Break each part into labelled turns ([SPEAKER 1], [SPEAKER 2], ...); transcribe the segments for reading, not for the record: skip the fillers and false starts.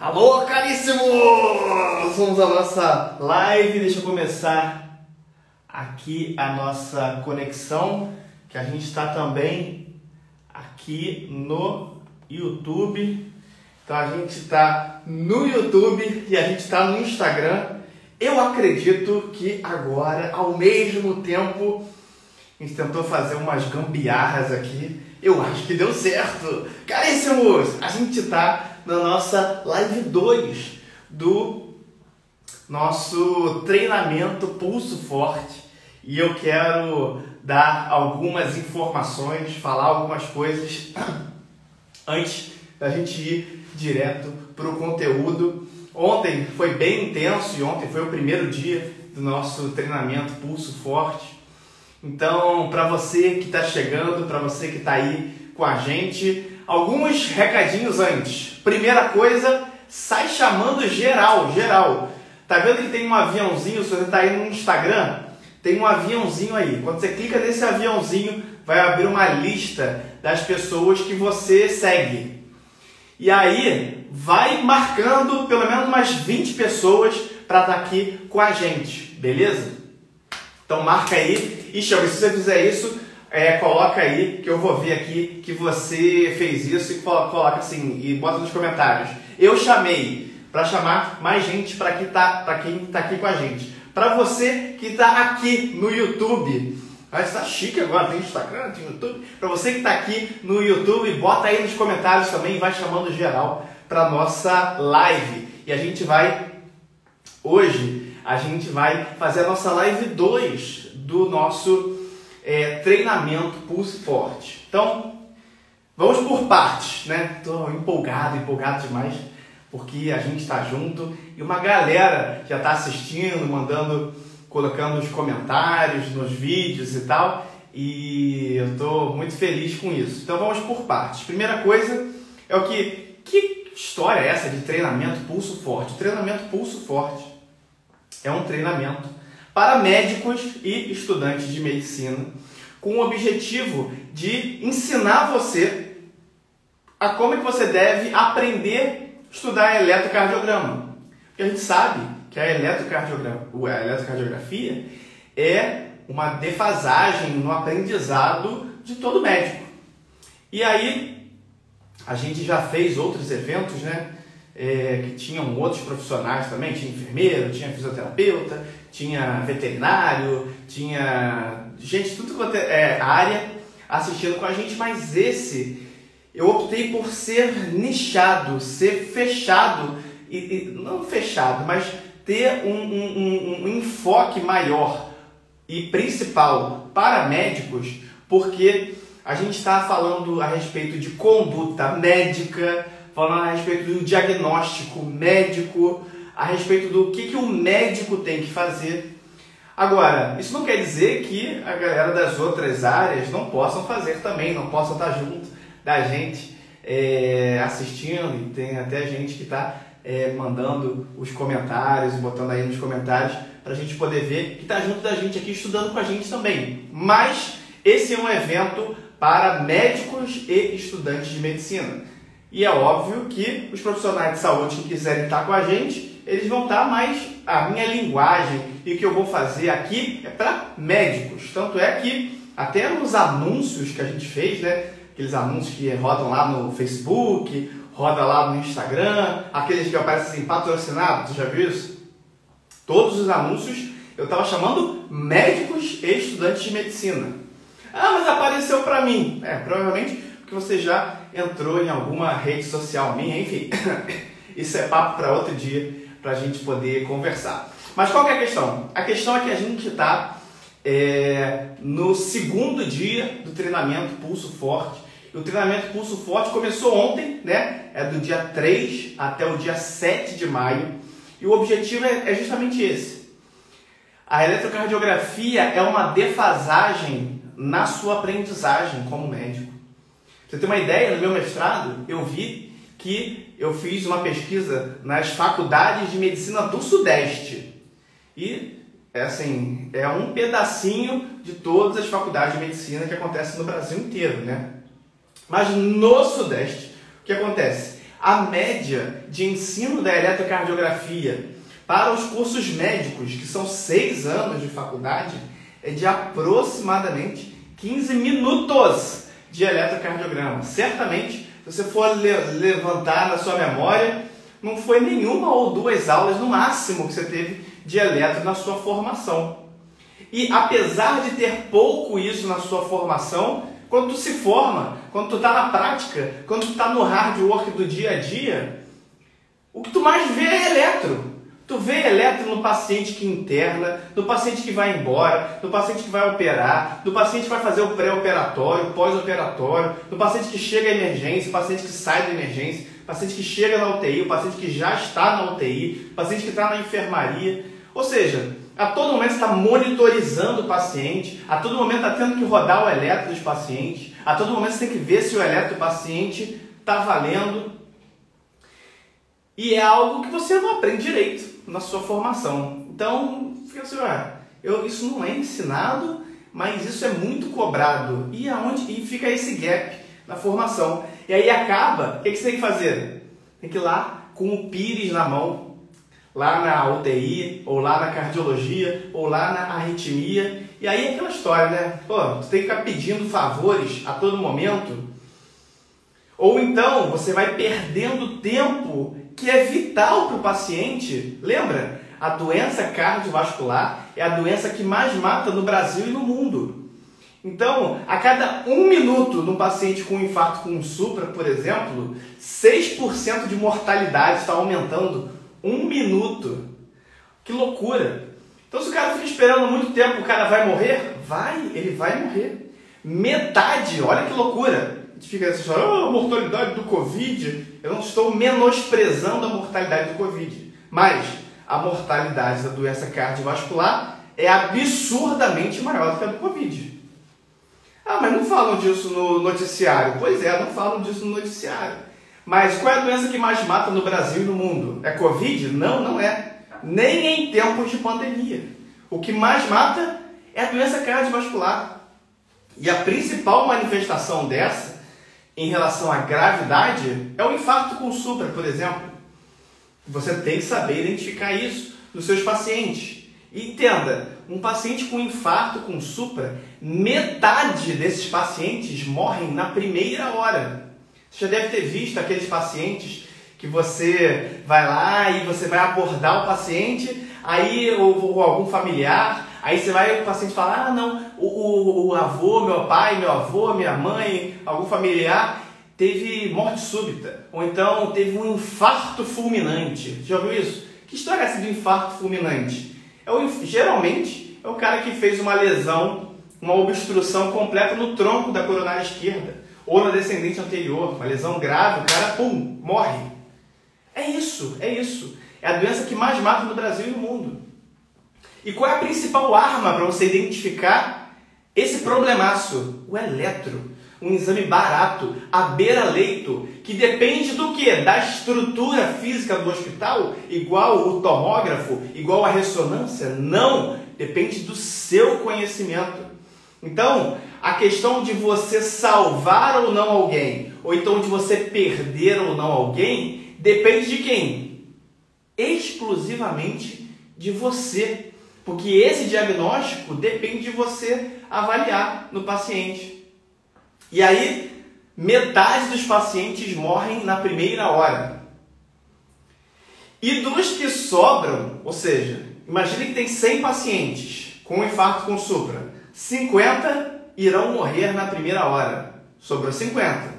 [SPEAKER 1] Alô, caríssimos! Vamos à nossa live. Deixa eu começar aqui a nossa conexão, que a gente está também aqui no YouTube. Então a gente está no YouTube e a gente está no Instagram. Eu acredito que agora, ao mesmo tempo, a gente tentou fazer umas gambiarras aqui. Eu acho que deu certo. Caríssimos, a gente está na nossa live 2 do nosso treinamento Pulso Forte. E eu quero dar algumas informações, falar algumas coisas antes da gente ir direto para o conteúdo. Ontem foi bem intenso e ontem foi o primeiro dia do nosso treinamento Pulso Forte. Então, para você que está chegando, para você que está aí com a gente, alguns recadinhos antes. Primeira coisa, sai chamando geral. Tá vendo que tem um aviãozinho? Se você está aí no Instagram, tem um aviãozinho aí. Quando você clica nesse aviãozinho, vai abrir uma lista das pessoas que você segue. E aí, vai marcando pelo menos umas 20 pessoas para estar aqui com a gente, beleza? Então marca aí e chama. Se você fizer isso, coloca aí que eu vou ver aqui que você fez isso e coloca assim e bota nos comentários. Eu chamei para chamar mais gente para quem tá aqui com a gente. Para você que está aqui no YouTube, está chique agora, tem Instagram, tem YouTube. Para você que está aqui no YouTube, bota aí nos comentários também e vai chamando geral para nossa live. E a gente vai hoje fazer a nossa live 2 do nosso treinamento Pulso Forte. Então, vamos por partes, né? Estou empolgado demais, porque a gente está junto e uma galera já está assistindo, colocando os comentários nos vídeos e tal, e eu estou muito feliz com isso. Então vamos por partes. Primeira coisa é o que história é essa de treinamento Pulso Forte? O treinamento Pulso Forte é um treinamento para médicos e estudantes de medicina, com o objetivo de ensinar você a como é que você deve aprender a estudar eletrocardiograma. Porque a gente sabe que a eletrocardiografia é uma defasagem no aprendizado de todo médico. E aí, a gente já fez outros eventos, né? Que tinham outros profissionais também, tinha enfermeiro, tinha fisioterapeuta, tinha veterinário, tinha gente, tudo quanto é área assistindo com a gente, mas esse eu optei por ser nichado, ser fechado, não fechado, mas ter um enfoque maior e principal para médicos, porque a gente está falando a respeito de conduta médica, falando a respeito do diagnóstico médico, a respeito do que o médico tem que fazer. Agora, isso não quer dizer que a galera das outras áreas não possam fazer também, não possam estar junto da gente assistindo, e tem até gente que está mandando os comentários, botando aí nos comentários, para a gente poder ver que está junto da gente aqui, estudando com a gente também. Mas esse é um evento para médicos e estudantes de medicina. E é óbvio que os profissionais de saúde que quiserem estar com a gente, eles vão estar, mas a minha linguagem e o que eu vou fazer aqui é para médicos. Tanto é que até nos anúncios que a gente fez, né, aqueles anúncios que rodam lá no Facebook, roda lá no Instagram, aqueles que aparecem assim, patrocinados, você já viu isso? Todos os anúncios eu estava chamando médicos e estudantes de medicina. Ah, mas apareceu para mim. Provavelmente porque você já entrou em alguma rede social minha, enfim. Isso é papo para outro dia, para a gente poder conversar. Mas qual que é a questão? A questão é que a gente está no segundo dia do treinamento Pulso Forte. E o treinamento Pulso Forte começou ontem, né? É do dia 3 até o dia 7 de maio. E o objetivo é justamente esse. A eletrocardiografia é uma defasagem na sua aprendizagem como médico. Pra você ter uma ideia, no meu mestrado, eu vi que eu fiz uma pesquisa nas faculdades de medicina do Sudeste. E, é um pedacinho de todas as faculdades de medicina que acontecem no Brasil inteiro, né? Mas no Sudeste, o que acontece? A média de ensino da eletrocardiografia para os cursos médicos, que são 6 anos de faculdade, é de aproximadamente 15 minutos de eletrocardiograma. Certamente, se você for levantar na sua memória, não foi nenhuma ou 2 aulas no máximo que você teve de eletro na sua formação. E apesar de ter pouco isso na sua formação, quando tu se forma, quando tu está na prática, quando tu está no hard work do dia a dia, o que tu mais vê é eletro. Tu vê eletro no paciente que interna, no paciente que vai embora, no paciente que vai operar, no paciente que vai fazer o pré-operatório, pós-operatório, no paciente que chega à emergência, o paciente que sai da emergência, o paciente que chega na UTI, o paciente que já está na UTI, o paciente que está na enfermaria. Ou seja, a todo momento está monitorizando o paciente, a todo momento está tendo que rodar o eletro dos pacientes, a todo momento você tem que ver se o eletro do paciente está valendo. E é algo que você não aprende direito na sua formação. Então, fica assim, isso não é ensinado, mas isso é muito cobrado. E fica esse gap na formação. E aí acaba, o que você tem que fazer? Tem que ir lá com o pires na mão, lá na UTI, ou lá na cardiologia, ou lá na arritmia. E aí é aquela história, né? Tu tem que ficar pedindo favores a todo momento. Ou então você vai perdendo tempo que é vital para o paciente. Lembra? A doença cardiovascular é a doença que mais mata no Brasil e no mundo. Então, a cada 1 minuto num paciente com infarto com supra, por exemplo, 6% de mortalidade está aumentando. 1 minuto. Que loucura! Então, se o cara fica esperando muito tempo, o cara vai morrer? Ele vai morrer. Metade, olha que loucura! A gente fica assim, a mortalidade do Covid. Eu não estou menosprezando a mortalidade do Covid, mas a mortalidade da doença cardiovascular é absurdamente maior do que a do Covid. Mas não falam disso no noticiário. Pois é, não falam disso no noticiário. Mas qual é a doença que mais mata no Brasil e no mundo? É Covid? Não, não é. Nem em tempos de pandemia. O que mais mata é a doença cardiovascular. E a principal manifestação dessa, em relação à gravidade, é o infarto com supra, por exemplo. Você tem que saber identificar isso nos seus pacientes. E entenda, um paciente com infarto com supra, metade desses pacientes morrem na primeira hora. Você já deve ter visto aqueles pacientes que você vai lá e você vai abordar o paciente, aí ou algum familiar, aí você vai, o paciente fala, não, o avô, meu pai, meu avô, minha mãe, algum familiar teve morte súbita, ou então teve um infarto fulminante. Já ouviu isso? Que história é essa de infarto fulminante? Geralmente é o cara que fez uma lesão, uma obstrução completa no tronco da coronária esquerda, ou na descendente anterior, uma lesão grave, o cara, morre. É isso. É a doença que mais mata no Brasil e no mundo. E qual é a principal arma para você identificar esse problemaço? O eletro. Um exame barato, à beira-leito, que depende do quê? Da estrutura física do hospital, igual o tomógrafo, igual a ressonância? Não, depende do seu conhecimento. Então, a questão de você salvar ou não alguém, ou então de você perder ou não alguém, depende de quem? Exclusivamente de você. Porque esse diagnóstico depende de você avaliar no paciente. E aí, metade dos pacientes morrem na primeira hora. E dos que sobram, ou seja, imagine que tem 100 pacientes com infarto com supra. 50 irão morrer na primeira hora. Sobrou 50.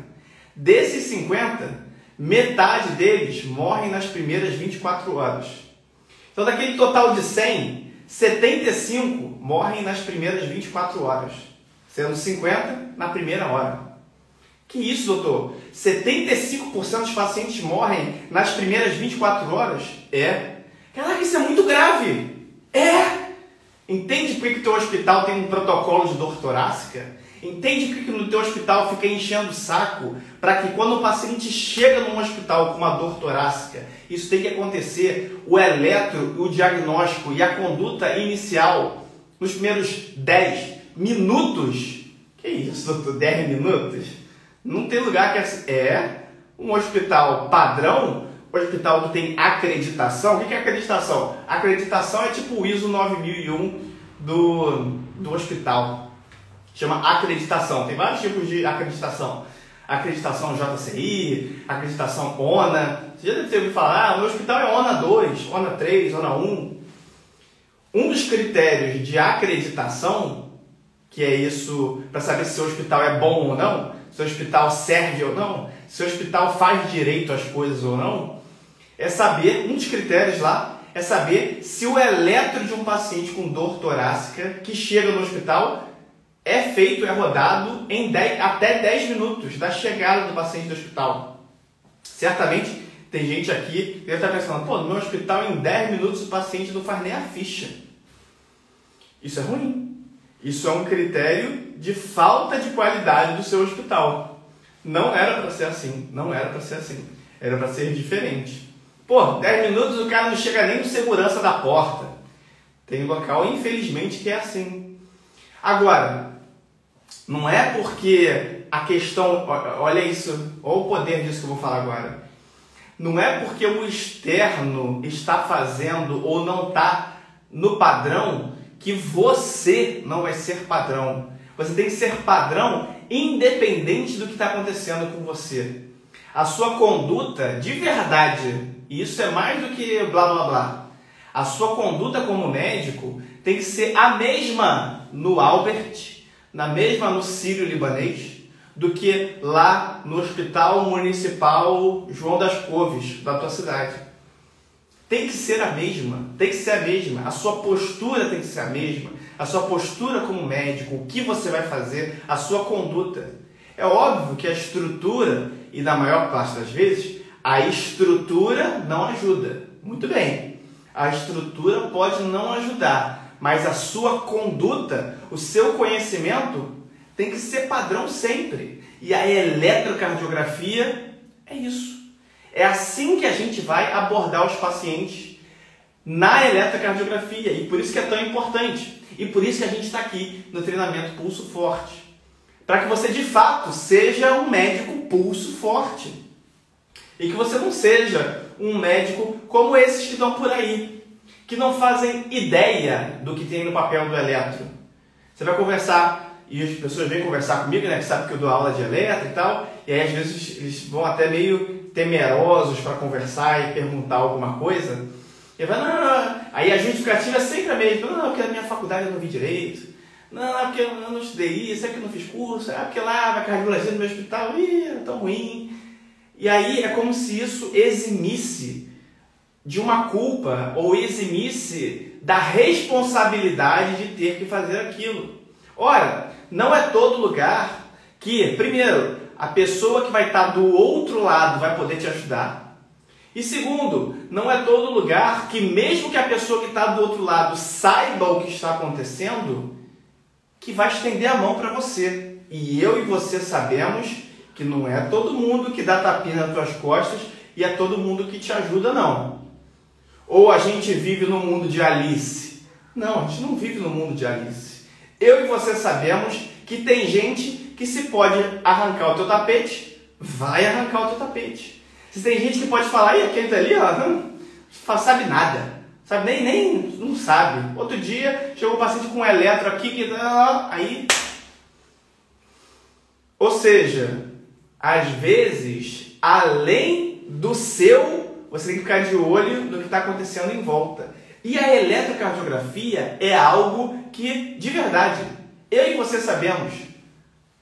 [SPEAKER 1] Desses 50, metade deles morrem nas primeiras 24 horas. Então, daquele total de 100, 75 morrem nas primeiras 24 horas. Sendo 50 na primeira hora. Que isso, doutor? 75% dos pacientes morrem nas primeiras 24 horas? É. Caraca, isso é muito grave. É. Entende por que o teu hospital tem um protocolo de dor torácica? Entende por que no teu hospital fica enchendo o saco para que quando o paciente chega num hospital com uma dor torácica, isso tem que acontecer, o eletro, o diagnóstico e a conduta inicial nos primeiros 10 minutos? Que isso, doutor? 10 minutos? Não tem lugar que Um hospital padrão, hospital que tem acreditação. O que é acreditação? Acreditação é tipo o ISO 9001 do hospital. Chama acreditação. Tem vários tipos de acreditação. Acreditação JCI, acreditação ONA. Você já deve ter ouvido falar, o meu hospital é ONA 2, ONA 3, ONA 1. Um dos critérios de acreditação, que é isso para saber se seu hospital é bom ou não, se seu hospital serve ou não, se seu hospital faz direito às coisas ou não, é saber, um dos critérios lá, é saber se o eletro de um paciente com dor torácica que chega no hospital é feito, é rodado em até 10 minutos da chegada do paciente do hospital. Certamente tem gente aqui que deve estar pensando, pô, no meu hospital em 10 minutos o paciente não faz nem a ficha. Isso é ruim. Isso é um critério de falta de qualidade do seu hospital. Não era para ser assim. Não era para ser assim. Era para ser diferente. Pô, 10 minutos o cara não chega nem no segurança da porta. Tem local, infelizmente, que é assim. Agora, não é porque a questão... Olha isso, olha o poder disso que eu vou falar agora. Não é porque o externo está fazendo ou não está no padrão que você não vai ser padrão. Você tem que ser padrão independente do que está acontecendo com você. A sua conduta de verdade, e isso é mais do que blá blá blá, a sua conduta como médico tem que ser a mesma no Albert, na mesma no Sírio-Libanês, do que lá no Hospital Municipal João das Couves, da tua cidade. Tem que ser a mesma, tem que ser a mesma. A sua postura tem que ser a mesma. A sua postura como médico, o que você vai fazer, a sua conduta. É óbvio que a estrutura, e na maior parte das vezes, a estrutura não ajuda. Muito bem, a estrutura pode não ajudar, mas a sua conduta, o seu conhecimento tem que ser padrão sempre. E a eletrocardiografia é isso. É assim que a gente vai abordar os pacientes na eletrocardiografia. E por isso que é tão importante. E por isso que a gente está aqui no treinamento Pulso Forte. Para que você, de fato, seja um médico pulso forte. E que você não seja um médico como esses que estão por aí, que não fazem ideia do que tem no papel do eletro. Você vai conversar, e as pessoas vêm conversar comigo, né, que sabem que eu dou aula de eletro e tal, e aí às vezes eles vão até meio temerosos para conversar e perguntar alguma coisa. E vai, não. Aí a justificativa é sempre a mesma. Não, porque na minha faculdade eu não vi direito. Não, é porque eu não estudei isso, é porque eu não fiz curso, é porque lá a cardiologia no meu hospital, é tão ruim. E aí é como se isso eximisse de uma culpa ou eximisse da responsabilidade de ter que fazer aquilo. Ora, não é todo lugar que, primeiro, a pessoa que vai estar do outro lado vai poder te ajudar. E segundo, não é todo lugar que mesmo que a pessoa que está do outro lado saiba o que está acontecendo, que vai estender a mão para você. E eu e você sabemos que não é todo mundo que dá tapinha nas tuas costas e é todo mundo que te ajuda, não. Ou a gente vive no mundo de Alice. Não, a gente não vive no mundo de Alice. Eu e você sabemos que tem gente que se pode arrancar o teu tapete, vai arrancar o teu tapete. Se tem gente que pode falar, e aquele dali, ó, não sabe nada. Sabe, nem não sabe. Outro dia, chegou um paciente com um eletro aqui, que aí... Ou seja, às vezes, além do seu, você tem que ficar de olho no que está acontecendo em volta. E a eletrocardiografia é algo que, de verdade, eu e você sabemos.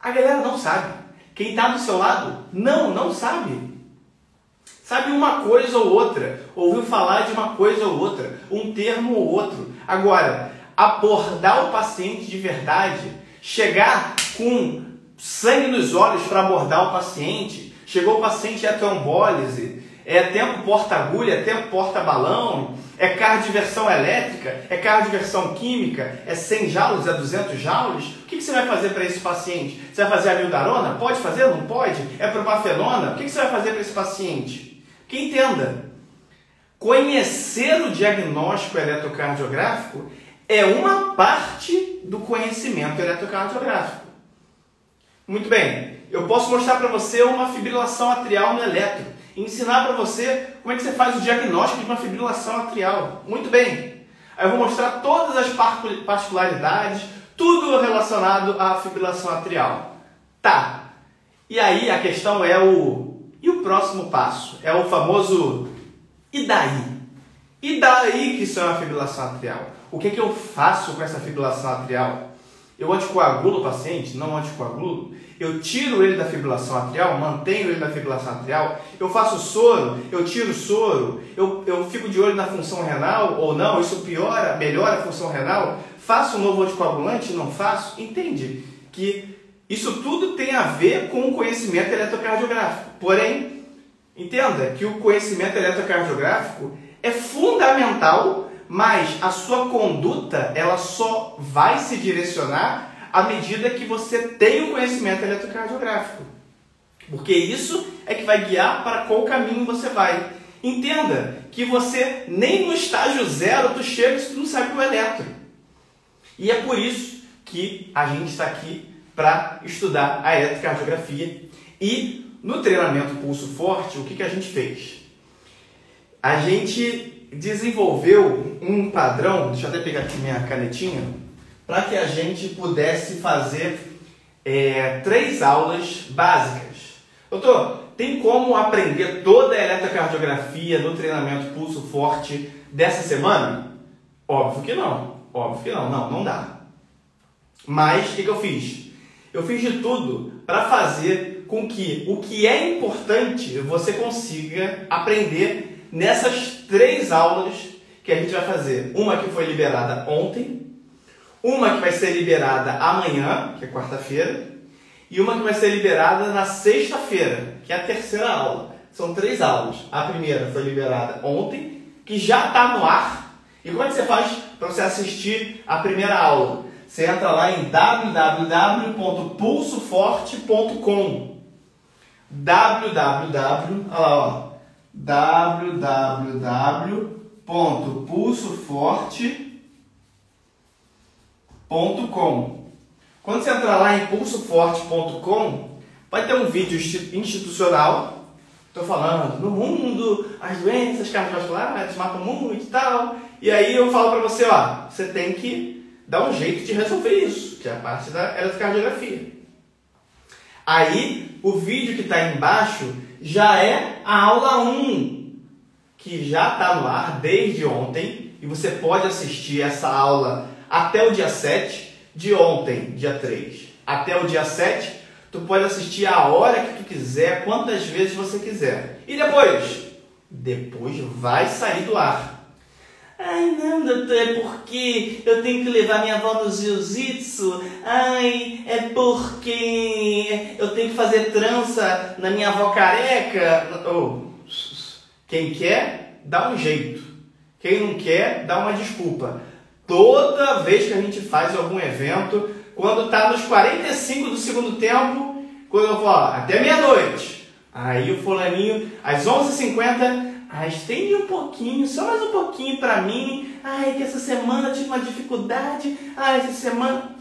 [SPEAKER 1] A galera não sabe. Quem está do seu lado, não sabe. Sabe uma coisa ou outra, ouviu falar de uma coisa ou outra, um termo ou outro. Agora, abordar o paciente de verdade, chegar com sangue nos olhos para abordar o paciente, chegou o paciente é trombólise, é tempo porta-agulha, é tempo porta-balão, é cardioversão elétrica, é cardioversão química, é 100 joules, é 200 joules. O que você vai fazer para esse paciente? Você vai fazer amiodarona? Pode fazer? Não pode? É propafenona? O que você vai fazer para esse paciente? Que entenda, conhecer o diagnóstico eletrocardiográfico é uma parte do conhecimento eletrocardiográfico. Muito bem, eu posso mostrar para você uma fibrilação atrial no eletro, ensinar para você como é que você faz o diagnóstico de uma fibrilação atrial. Muito bem. Aí eu vou mostrar todas as particularidades, tudo relacionado à fibrilação atrial. Tá. E aí a questão é e o próximo passo? É o famoso e daí? E daí que isso é uma fibrilação atrial? O que eu faço com essa fibrilação atrial? Eu anticoagulo o paciente? Não anticoagulo? Eu tiro ele da fibrilação atrial? Mantenho ele na fibrilação atrial? Eu faço soro? Eu tiro soro? Eu fico de olho na função renal ou não? Isso melhora a função renal? Faço um novo anticoagulante? Não faço? Entende? Que isso tudo tem a ver com o conhecimento eletrocardiográfico. Porém, entenda que o conhecimento eletrocardiográfico é fundamental, mas a sua conduta ela só vai se direcionar à medida que você tem o conhecimento eletrocardiográfico. Porque isso é que vai guiar para qual caminho você vai. Entenda que você nem no estágio 0 tu chega se tu não sabe o eletro. E é por isso que a gente está aqui para estudar a eletrocardiografia. E no treinamento Pulso Forte, o que a gente fez? A gente desenvolveu um padrão, deixa eu até pegar aqui minha canetinha, para que a gente pudesse fazer 3 aulas básicas. Doutor, tem como aprender toda a eletrocardiografia no treinamento Pulso Forte dessa semana? Óbvio que não. Óbvio que não. Não dá. Mas o que eu fiz? Eu fiz de tudo para fazer com que o que é importante você consiga aprender nessas 3 aulas que a gente vai fazer. Uma que foi liberada ontem, uma que vai ser liberada amanhã, que é quarta-feira, e uma que vai ser liberada na sexta-feira, que é a 3ª aula. São 3 aulas. A primeira foi liberada ontem, que já está no ar. E como é que você faz para você assistir a primeira aula? Você entra lá em www.pulsoforte.com www.pulsoforte.com. Quando você entrar lá em pulsoforte.com, vai ter um vídeo institucional. Estou falando, no mundo, as doenças cardiovasculares matam muito e tal. E aí eu falo para você, você tem que dar um jeito de resolver isso, que é a parte da eletrocardiografia. Aí, o vídeo que está aí embaixo já é a aula 1, que já está no ar desde ontem, e você pode assistir essa aula até o dia 7, de ontem, dia 3, até o dia 7, tu pode assistir a hora que tu quiser, quantas vezes você quiser. E depois? Depois vai sair do ar. Ai, não, doutor, é porque eu tenho que levar minha avó no jiu-jitsu. Ai, é porque eu tenho que fazer trança na minha avó careca. Quem quer, dá um jeito. Quem não quer, dá uma desculpa. Toda vez que a gente faz algum evento, quando está nos 45 do segundo tempo, quando eu falo, até meia-noite. Aí o fulaninho, às 11h50... estende um pouquinho, só mais um pouquinho para mim. Ai, que essa semana eu tive uma dificuldade. Ai, essa semana...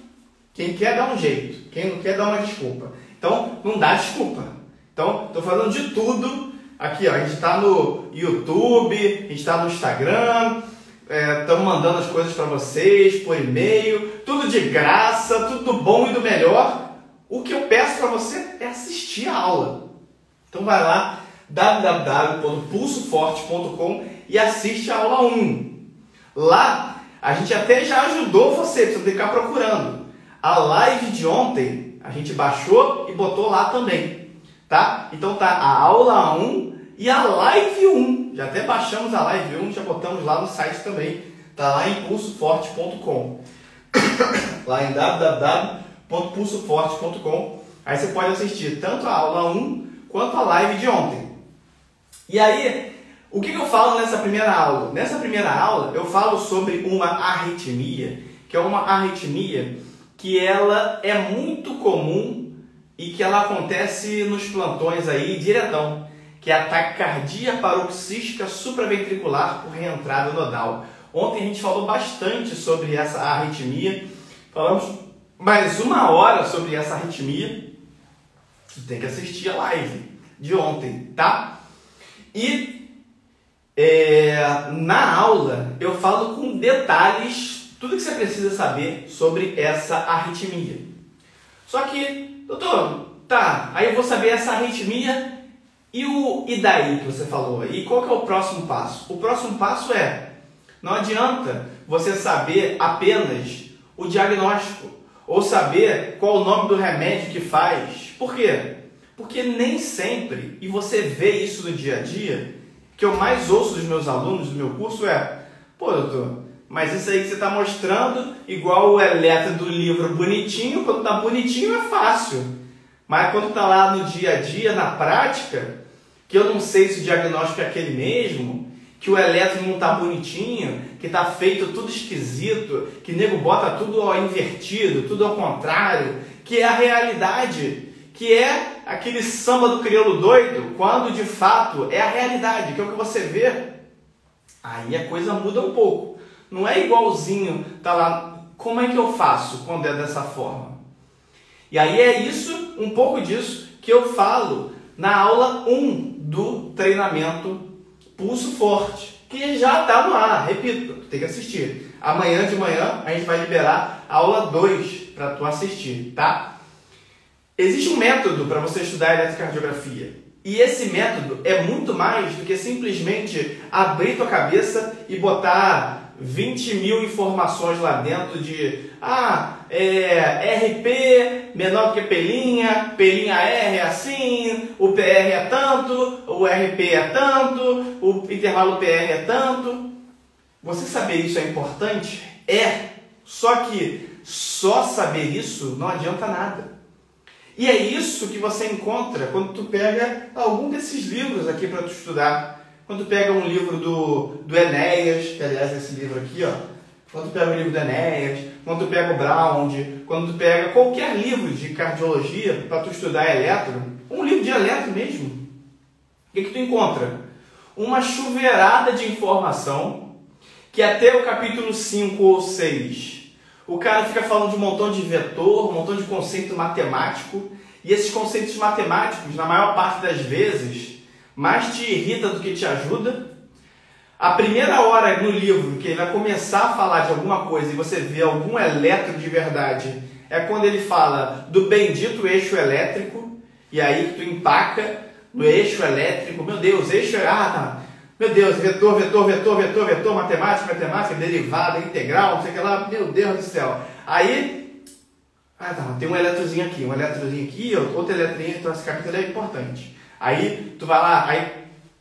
[SPEAKER 1] Quem quer dá um jeito, quem não quer dá uma desculpa. Então, não dá desculpa. Então, estou falando de tudo. Aqui, a gente está no YouTube, a gente está no Instagram, estamos mandando as coisas para vocês por e-mail, tudo de graça, tudo do bom e do melhor. O que eu peço para você é assistir a aula. Então, vai lá, www.pulsoforte.com e assiste a aula 1. Lá, a gente até já ajudou você, precisa ficar procurando. A live de ontem, a gente baixou e botou lá também, tá? Então tá a aula 1 e a live 1. Já até baixamos a live 1, já botamos lá no site também. Tá lá em pulsoforte.com. Lá em www.pulsoforte.com. Aí você pode assistir tanto a aula 1 quanto a live de ontem. E aí, o que eu falo nessa primeira aula? Nessa primeira aula, eu falo sobre uma arritmia, que é uma arritmia que ela é muito comum e que ela acontece nos plantões aí diretão, que é a taquicardia paroxística supraventricular por reentrada nodal. Ontem a gente falou bastante sobre essa arritmia, falamos mais 1 hora sobre essa arritmia, tu tem que assistir a live de ontem, tá? E na aula eu falo com detalhes tudo que você precisa saber sobre essa arritmia. Só que, doutor, tá, aí eu vou saber essa arritmia e daí que você falou. E qual que é o próximo passo? O próximo passo não adianta você saber apenas o diagnóstico ou saber qual o nome do remédio que faz. Por quê? Porque nem sempre, e você vê isso no dia a dia, que eu mais ouço dos meus alunos do meu curso pô, doutor, mas isso aí que você está mostrando, igual o eletro do livro bonitinho, quando está bonitinho é fácil. Mas quando está lá no dia a dia, na prática, que eu não sei se o diagnóstico é aquele mesmo, que o eletro não está bonitinho, que está feito tudo esquisito, que o nego bota tudo invertido, tudo ao contrário, que é a realidade, que é aquele samba do crioulo doido, quando de fato é a realidade, que é o que você vê, aí a coisa muda um pouco. Não é igualzinho, tá lá, como é que eu faço quando é dessa forma? E aí é isso, um pouco disso, que eu falo na aula 1 do treinamento Pulso Forte, que já está no ar, repito, tu tem que assistir. Amanhã de manhã a gente vai liberar a aula 2 para tu assistir, tá? Existe um método para você estudar eletrocardiografia. E esse método é muito mais do que simplesmente abrir tua cabeça e botar 20 mil informações lá dentro de RP menor do que pelinha, pelinha R é assim, o PR é tanto, o RP é tanto, o intervalo PR é tanto. Você saber isso é importante? Só que só saber isso não adianta nada. E é isso que você encontra quando tu pega algum desses livros aqui para tu estudar. Quando tu pega um livro do Enéas, que aliás é esse livro aqui, ó. Quando tu pega o livro do Enéas, quando tu pega o Brown, quando tu pega qualquer livro de cardiologia para tu estudar eletro, um livro de eletro mesmo, o que tu encontra? Uma chuveirada de informação que até o capítulo 5 ou 6 o cara fica falando de um montão de vetor, um montão de conceito matemático, e esses conceitos matemáticos, na maior parte das vezes, mais te irrita do que te ajuda. A primeira hora no livro que ele vai começar a falar de alguma coisa e você vê algum eletro de verdade é quando ele fala do bendito eixo elétrico, e aí tu empaca no eixo elétrico. Meu Deus, eixo meu Deus, vetor, matemática, derivada, integral, não sei o que lá, meu Deus do céu. Aí, tem um eletrozinho aqui, outro eletrozinho, então esse capítulo é importante. Aí, tu vai lá,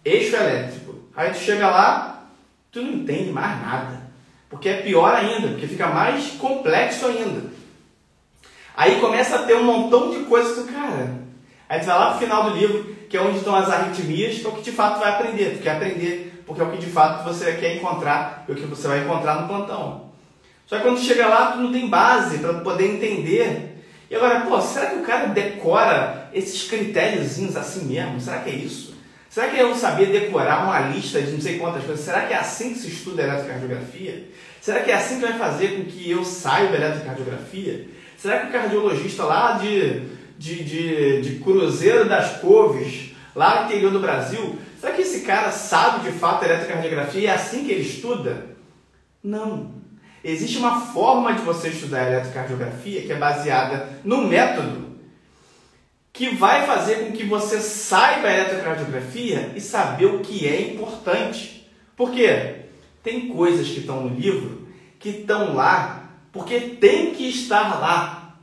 [SPEAKER 1] eixo elétrico. Aí tu chega lá, tu não entende mais nada. Porque é pior ainda, porque fica mais complexo ainda. Aí começa a ter um montão de coisas do cara. Aí tu vai lá pro final do livro, que é onde estão as arritmias, que é o que de fato vai aprender. Tu quer aprender, porque é o que de fato você quer encontrar, é o que você vai encontrar no plantão. Só que quando tu chega lá, tu não tem base para poder entender. E agora, será que o cara decora esses critériozinhos assim mesmo? Será que é isso? Será que eu saber decorar uma lista de não sei quantas coisas? Será que é assim que se estuda a eletrocardiografia? Será que é assim que vai fazer com que eu saiba a eletrocardiografia? Será que o cardiologista lá de Cruzeiro das Couves, lá no interior do Brasil, será que esse cara sabe de fato a eletrocardiografia e é assim que ele estuda? Não. Existe uma forma de você estudar a eletrocardiografia que é baseada no método que vai fazer com que você saiba a eletrocardiografia e saber o que é importante. Por quê? Tem coisas que estão no livro que estão lá porque tem que estar lá.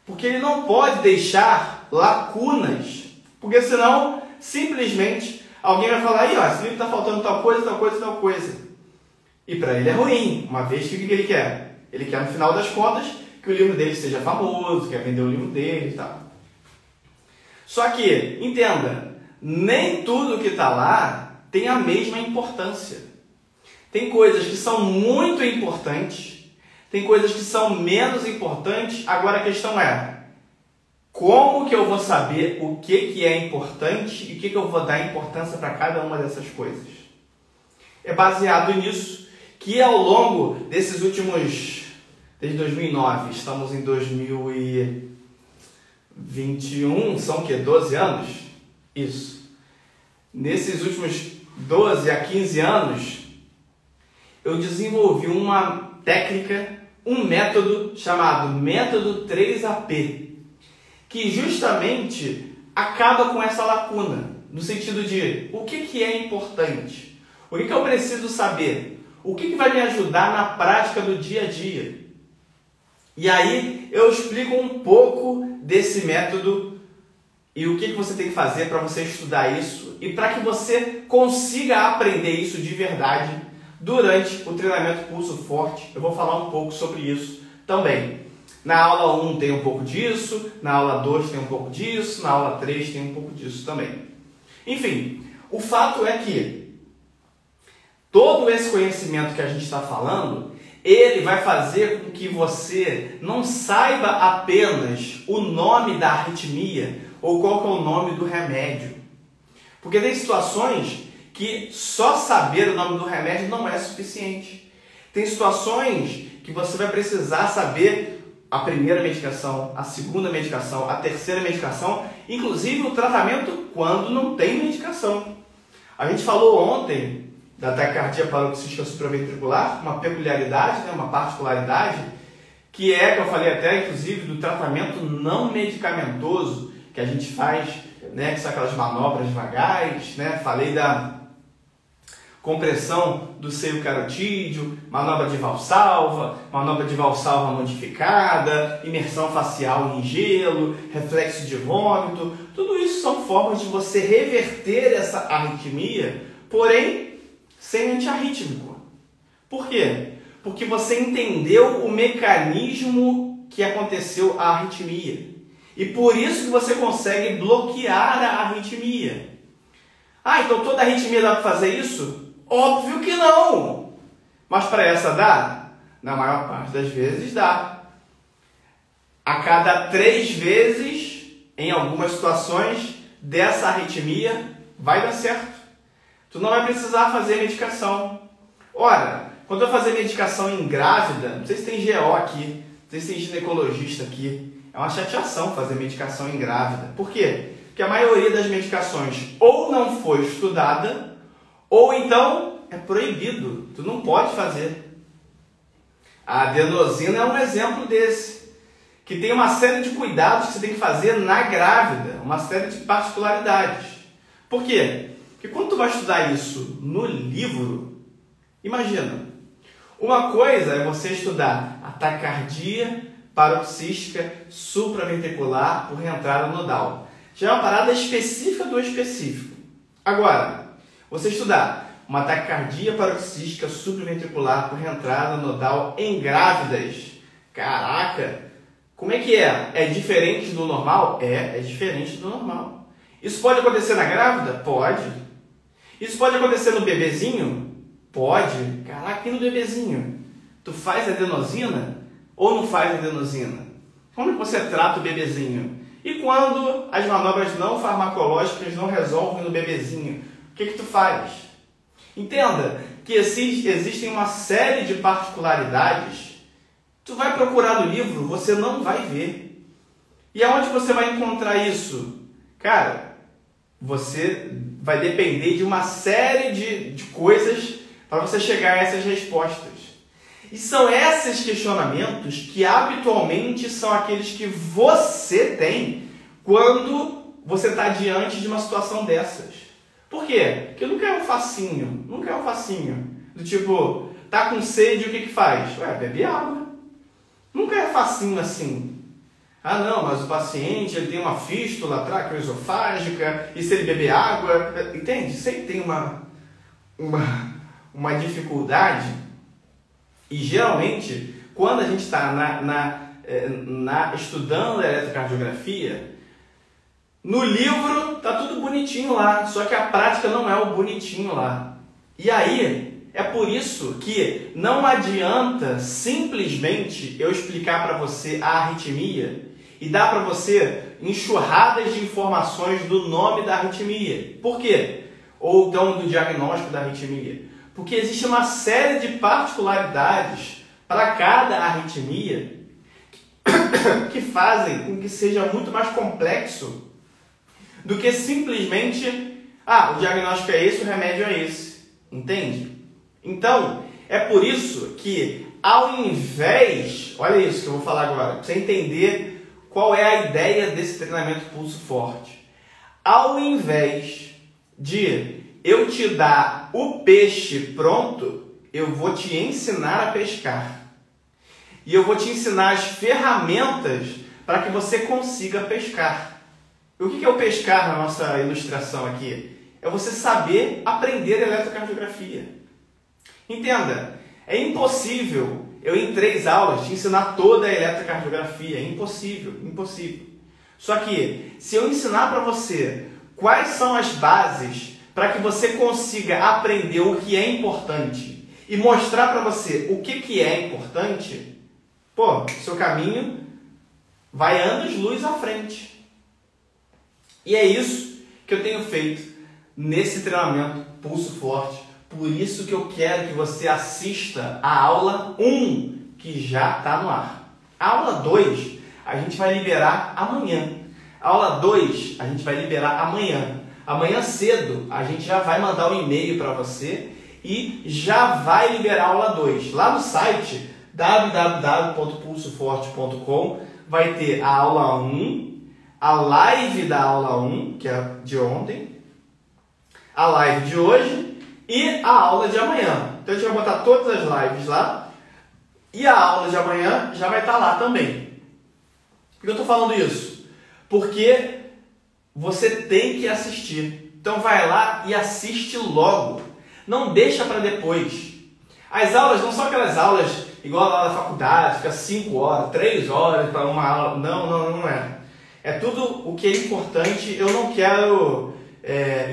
[SPEAKER 1] Porque ele não pode deixar lacunas, porque senão, simplesmente, alguém vai falar, esse livro está faltando tal coisa, tal coisa, tal coisa. E para ele é ruim, uma vez que o que ele quer? Ele quer, no final das contas, que o livro dele seja famoso, quer vender o livro dele e tal. Só que, entenda, nem tudo que está lá tem a mesma importância. Tem coisas que são muito importantes, tem coisas que são menos importantes. Agora a questão é, como que eu vou saber o que é importante e o que eu vou dar importância para cada uma dessas coisas? É baseado nisso que ao longo desses últimos, desde 2009, estamos em 21, são o quê? 12 anos? Isso. Nesses últimos 12 a 15 anos, eu desenvolvi uma técnica, um método chamado método 3AP, que justamente acaba com essa lacuna, no sentido de o que é importante, o que eu preciso saber, o que vai me ajudar na prática do dia a dia. E aí eu explico um pouco desse método e o que você tem que fazer para você estudar isso e para que você consiga aprender isso de verdade durante o treinamento Pulso Forte. Eu vou falar um pouco sobre isso também. Na aula 1 tem um pouco disso, na aula 2 tem um pouco disso, na aula 3 tem um pouco disso também. Enfim, o fato é que todo esse conhecimento que a gente está falando, ele vai fazer com que você não saiba apenas o nome da arritmia ou qual que é o nome do remédio. Porque tem situações que só saber o nome do remédio não é suficiente. Tem situações que você vai precisar saber a primeira medicação, a segunda medicação, a terceira medicação, inclusive o tratamento quando não tem medicação. A gente falou ontem da taquicardia paroxística supraventricular, uma peculiaridade, né, uma particularidade, que eu falei até, inclusive, do tratamento não medicamentoso que a gente faz, né, que são aquelas manobras vagais, né, falei da compressão do seio carotídeo, manobra de Valsalva modificada, imersão facial em gelo, reflexo de vômito, tudo isso são formas de você reverter essa arritmia, porém sem antiarrítmico. Por quê? Porque você entendeu o mecanismo que aconteceu a arritmia. E por isso que você consegue bloquear a arritmia. Ah, então toda arritmia dá para fazer isso? Óbvio que não! Mas para essa dá? Na maior parte das vezes dá. A cada 3 vezes, em algumas situações, dessa arritmia, vai dar certo. Tu não vai precisar fazer medicação. Ora, quando eu fazer medicação em grávida, não sei se tem GO aqui, não sei se tem ginecologista aqui, é uma chateação fazer medicação em grávida. Por quê? Porque a maioria das medicações ou não foi estudada, ou então é proibido, tu não pode fazer. A adenosina é um exemplo desse, que tem uma série de cuidados que você tem que fazer na grávida, uma série de particularidades. Por quê? Porque quando tu vai estudar isso no livro, imagina, uma coisa é você estudar a taquicardia paroxística supraventricular por reentrada nodal. Já é uma parada específica do específico. Agora, você estudar uma taquicardia paroxística supraventricular por reentrada nodal em grávidas, caraca, como é que é? É diferente do normal? É diferente do normal. Isso pode acontecer na grávida? Pode. Isso pode acontecer no bebezinho? Pode. Caraca, e no bebezinho? Tu faz adenosina ou não faz adenosina? Como é que você trata o bebezinho? E quando as manobras não farmacológicas não resolvem no bebezinho, o que tu faz? Entenda que existem uma série de particularidades. Tu vai procurar no livro, você não vai ver. E aonde você vai encontrar isso? Cara, você vai depender de uma série de coisas para você chegar a essas respostas. E são esses questionamentos que habitualmente são aqueles que você tem quando você está diante de uma situação dessas. Por quê? Porque nunca é um facinho, do tipo, tá com sede, o que faz? Ué, bebe água. Nunca é facinho assim. Ah não, mas o paciente ele tem uma fístula traqueoesofágica e se ele beber água, entende? Sempre tem uma dificuldade. E geralmente, quando a gente está estudando a eletrocardiografia, no livro tá tudo bonitinho lá, só que a prática não é o bonitinho lá. E aí, é por isso que não adianta simplesmente eu explicar para você a arritmia e dar para você enxurradas de informações do nome da arritmia. Por quê? Ou então do diagnóstico da arritmia. Porque existe uma série de particularidades para cada arritmia que fazem com que seja muito mais complexo do que simplesmente, o diagnóstico é esse, o remédio é esse. Entende? Então, é por isso que ao invés, olha isso que eu vou falar agora, para você entender qual é a ideia desse treinamento pulso forte. Ao invés de eu te dar o peixe pronto, eu vou te ensinar a pescar. E eu vou te ensinar as ferramentas para que você consiga pescar. E o que é o pescar na nossa ilustração aqui? É você saber aprender eletrocardiografia. Entenda, é impossível eu em 3 aulas te ensinar toda a eletrocardiografia. É impossível, impossível. Só que se eu ensinar para você quais são as bases para que você consiga aprender o que é importante e mostrar para você o que é importante, seu caminho vai anos-luz à frente. E é isso que eu tenho feito nesse treinamento Pulso Forte. Por isso que eu quero que você assista a aula 1, que já está no ar. A aula 2, a gente vai liberar amanhã. A aula 2, a gente vai liberar amanhã. Amanhã cedo, a gente já vai mandar um e-mail para você e já vai liberar a aula 2. Lá no site www.pulsoforte.com vai ter a aula 1, a live da aula 1, que é de ontem, a live de hoje e a aula de amanhã. Então a gente vai botar todas as lives lá e a aula de amanhã já vai estar lá também. Por que eu estou falando isso? Porque você tem que assistir. Então vai lá e assiste logo. Não deixa para depois. As aulas não são aquelas aulas igual lá na faculdade, fica 5 horas, 3 horas para uma aula. Não é. É tudo o que é importante. Eu não quero,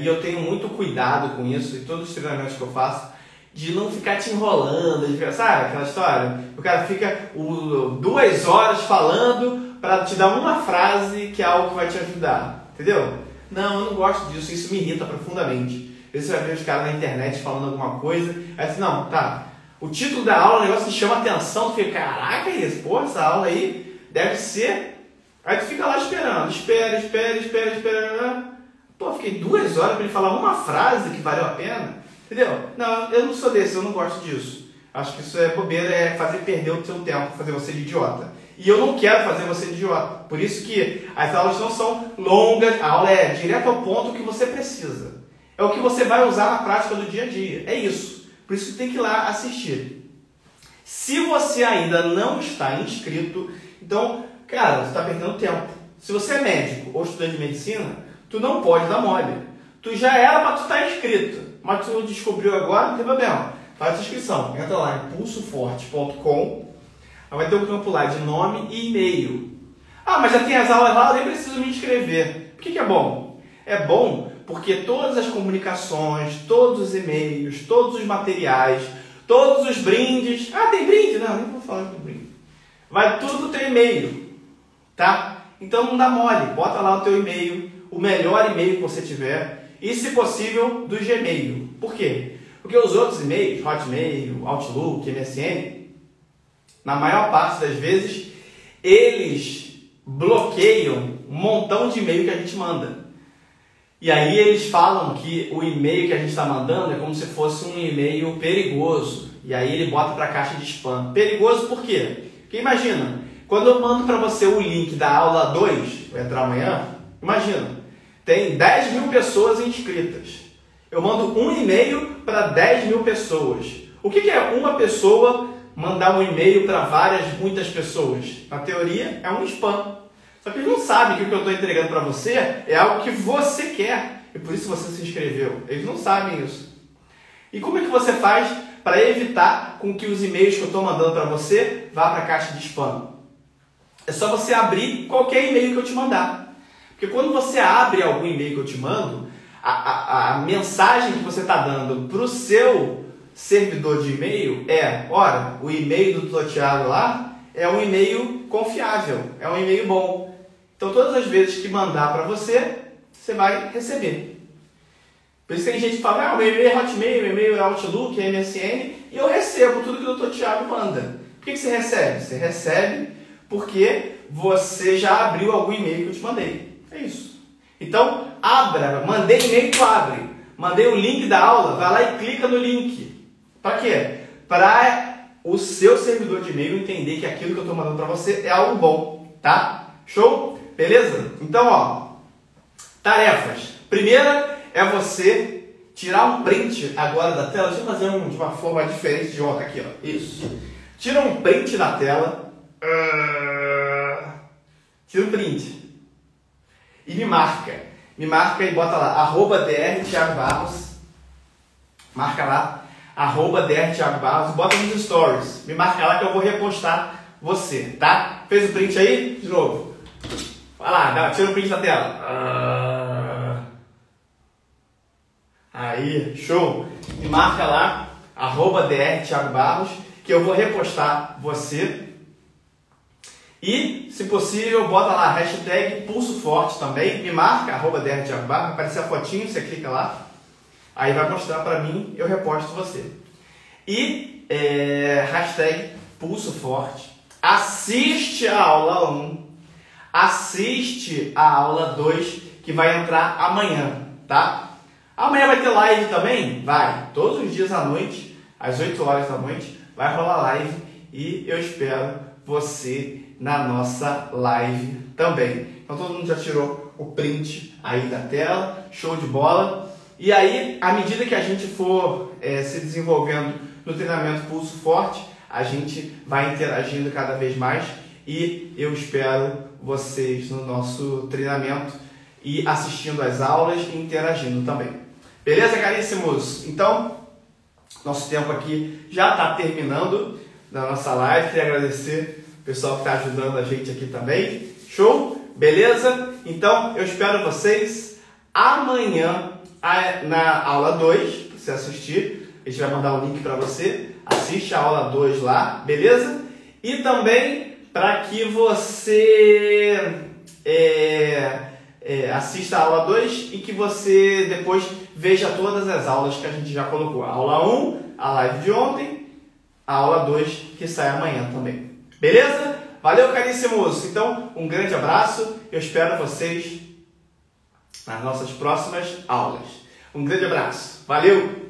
[SPEAKER 1] e eu tenho muito cuidado com isso, e todos os treinamentos que eu faço, de não ficar te enrolando, sabe aquela história? O cara fica 2 horas falando para te dar uma frase que é algo que vai te ajudar. Entendeu? Não, eu não gosto disso, isso me irrita profundamente. Às vezes você vai ver os caras na internet falando alguma coisa, aí você, não, tá, o título da aula, o negócio que chama atenção, tu fica, caraca, isso, essa aula aí deve ser... Aí tu fica lá esperando, espera. Fiquei 2 horas para ele falar uma frase que valeu a pena, entendeu? Não, eu não sou desse, eu não gosto disso. Acho que isso é bobeira, é fazer perder o seu tempo, fazer você de idiota. E eu não quero fazer você de idiota. Por isso que as aulas não são longas, a aula é direto ao ponto que você precisa. É o que você vai usar na prática do dia a dia. É isso. Por isso que tem que ir lá assistir. Se você ainda não está inscrito, então, cara, você está perdendo tempo. Se você é médico ou estudante de medicina, tu não pode dar mole. Tu já era para tu estar inscrito, mas tu descobriu agora, não tem problema. Faz a inscrição. Entra lá em pulsoforte.com. Vai ter um campo lá de nome e e-mail. Mas já tem as aulas lá, eu nem preciso me inscrever. Por que é bom? É bom porque todas as comunicações, todos os e-mails, todos os materiais, todos os brindes... tem brinde? Não, nem vou falar do brinde. Vai tudo no teu e-mail, tá? Então não dá mole. Bota lá o teu e-mail, o melhor e-mail que você tiver e, se possível, do Gmail. Por quê? Porque os outros e-mails, Hotmail, Outlook, MSN... Na maior parte das vezes, eles bloqueiam um montão de e-mail que a gente manda. E aí eles falam que o e-mail que a gente está mandando é como se fosse um e-mail perigoso. E aí ele bota para a caixa de spam. Perigoso por quê? Porque imagina, quando eu mando para você o link da aula 2, vai entrar amanhã, imagina, tem 10 mil pessoas inscritas. Eu mando um e-mail para 10 mil pessoas. O que é uma pessoa mandar um e-mail para muitas pessoas? Na teoria, é um spam. Só que eles não sabem que o que eu estou entregando para você é algo que você quer. E por isso você se inscreveu. Eles não sabem isso. E como é que você faz para evitar com que os e-mails que eu estou mandando para você vá para a caixa de spam? É só você abrir qualquer e-mail que eu te mandar. Porque quando você abre algum e-mail que eu te mando, a mensagem que você está dando para o seu servidor de e-mail o e-mail do Dr. Thiago lá é um e-mail confiável, é um e-mail bom. Então todas as vezes que mandar para você, você vai receber. Por isso tem gente que fala, meu e-mail é Hotmail, meu e-mail é Outlook, é MSN, e eu recebo tudo que o Dr. Thiago manda. Por que você recebe? Você recebe porque você já abriu algum e-mail que eu te mandei. É isso. Então, abra. Mandei e-mail, tu abre. Mandei o link da aula, vai lá e clica no link. Para quê? Para o seu servidor de e-mail entender que aquilo que eu estou mandando para você é algo bom, tá? Show? Beleza? Então, ó, tarefas. Primeira é você tirar um print agora da tela. Deixa eu fazer de uma forma diferente de ontem aqui, ó. Isso. Tira um print da tela. Tira um print. E me marca. Me marca e bota lá, @Dr. Thiago Barros. Marca lá, @Dr. Thiago Barros. Bota nos stories. Me marca lá que eu vou repostar você, tá? Fez o print aí? De novo. Vai lá, tira o print da tela. Aí, show. Me marca lá, @Dr. Thiago Barros, que eu vou repostar você. E, se possível, bota lá a hashtag Pulso Forte também. Me marca, @Dr. Thiago Barros. Vai aparecer a fotinho, você clica lá. Aí vai mostrar para mim, eu reposto você. E, hashtag Pulso Forte. Assiste a aula 1. Assiste a aula 2, que vai entrar amanhã, tá? Amanhã vai ter live também? Vai. Todos os dias à noite, às 8 horas da noite, vai rolar live. E eu espero você na nossa live também. Então todo mundo já tirou o print aí da tela, show de bola. E aí, à medida que a gente for se desenvolvendo no treinamento Pulso Forte, a gente vai interagindo cada vez mais e eu espero vocês no nosso treinamento e assistindo às aulas e interagindo também. Beleza, caríssimos? Então, nosso tempo aqui já está terminando da nossa live. Queria agradecer o pessoal que está ajudando a gente aqui também. Show? Beleza? Então, eu espero vocês amanhã na aula 2, para você assistir. A gente vai mandar o link para você. Assiste a aula 2 lá, beleza? E também para que você assista a aula 2 e que você depois veja todas as aulas que a gente já colocou. A aula 1, a live de ontem, a aula 2 que sai amanhã também. Beleza? Valeu, caríssimos! Então, um grande abraço. Eu espero vocês nas nossas próximas aulas. Um grande abraço. Valeu!